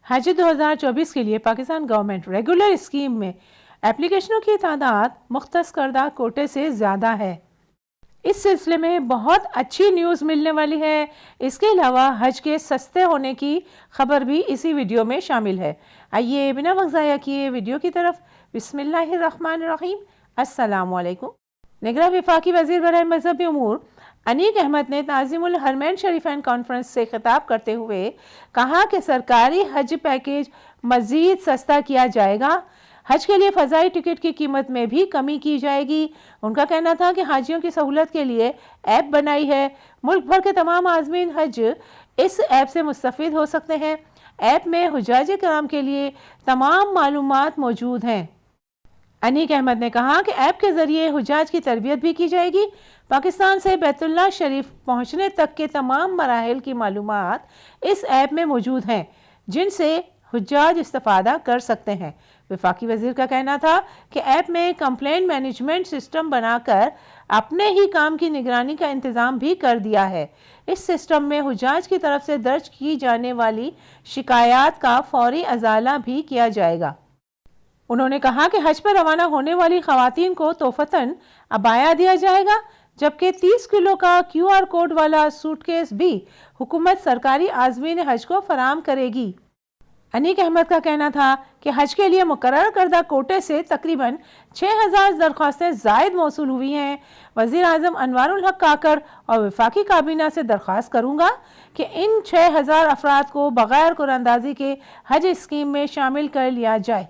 حج 2024 کے لیے Pakistan government regular scheme میں اپلیکیشنوں کی تعداد مختص کردہ کوٹے سے زیادہ ہے۔ اس سلسلے میں بہت اچھی نیوز ملنے والی ہے۔ اس کے علاوہ حج کے سستے ہونے کی خبر بھی اسی ویڈیو میں شامل ہے۔ آئیے بنا وقت ضائع کیے ویڈیو کی طرف۔ بسم اللہ الرحمن الرحیم۔ السلام علیکم۔ نگراں وفاقی وزیر برائے مذہبی امور انیق احمد نے تعظیم الحرمین شریفین کانفرنس سے خطاب کرتے ہوئے کہا کہ سرکاری حج پیکیج مزید سستا کیا جائے گا۔ حج کے لیے فضائی ٹکٹ کی قیمت میں بھی کمی کی جائے گی۔ ان کا کہنا تھا کہ حاجیوں کی سہولت کے لیے ایپ بنائی ہے۔ ملک بھر کے تمام عازمین حج اس ایپ سے مستفید ہو سکتے ہیں۔ ایپ میں حجاج کرام کے لیے تمام معلومات موجود ہیں۔ انیق احمد نے کہا کہ ایپ کے ذریعے حجاج کی تربیت بھی کی جائے گی۔ پاکستان سے بیت اللہ شریف پہنچنے تک کے تمام مراحل کی معلومات اس ایپ میں موجود ہیں، جن سے حجاج استفادہ کر سکتے ہیں۔ وفاقی وزیر کا کہنا تھا کہ ایپ میں کمپلینٹ مینجمنٹ سسٹم بنا کر اپنے ہی کام کی نگرانی کا انتظام بھی کر دیا ہے۔ اس سسٹم میں حجاج کی طرف سے درج کی جانے والی شکایات کا فوری ازالہ بھی کیا جائے گا۔ انہوں نے کہا کہ حج پر روانہ ہونے والی خواتین کو تحفتاً عبایا دیا جائے گا، جبکہ 30 کلو کا QR کوڈ والا سوٹ کیس بھی حکومت سرکاری عازمین حج کو فراہم کرے گی۔ انیق احمد کا کہنا تھا کہ حج کے لیے مقرر کردہ کوٹے سے تقریباً 6000 درخواستیں زائد موصول ہوئی ہیں۔ وزیر اعظم انوار الحق کاکڑ اور وفاقی کابینہ سے درخواست کروں گا کہ ان 6000 افراد کو بغیر قراردادی کے حج اسکیم میں شامل کر لیا جائے۔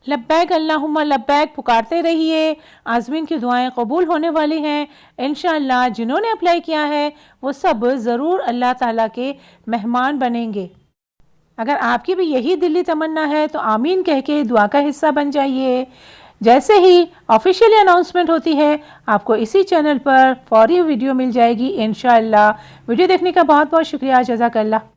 لبیک اللہم لبیک پکارتے رہیے، عازمین کی دعائیں قبول ہونے والی ہیں۔ انشاءاللہ جنہوں نے اپلائی کیا ہے وہ سب ضرور اللہ تعالیٰ کے مہمان بنیں گے۔ اگر آپ کی بھی یہی دلی تمنا ہے تو آمین کہہ کے دعا کا حصہ بن جائیے۔ جیسے ہی آفیشیلی اناؤنسمنٹ ہوتی ہے آپ کو اسی چینل پر فوری ویڈیو مل جائے گی انشاءاللہ۔ ویڈیو دیکھنے کا بہت بہت شکریہ۔ جزاک اللہ۔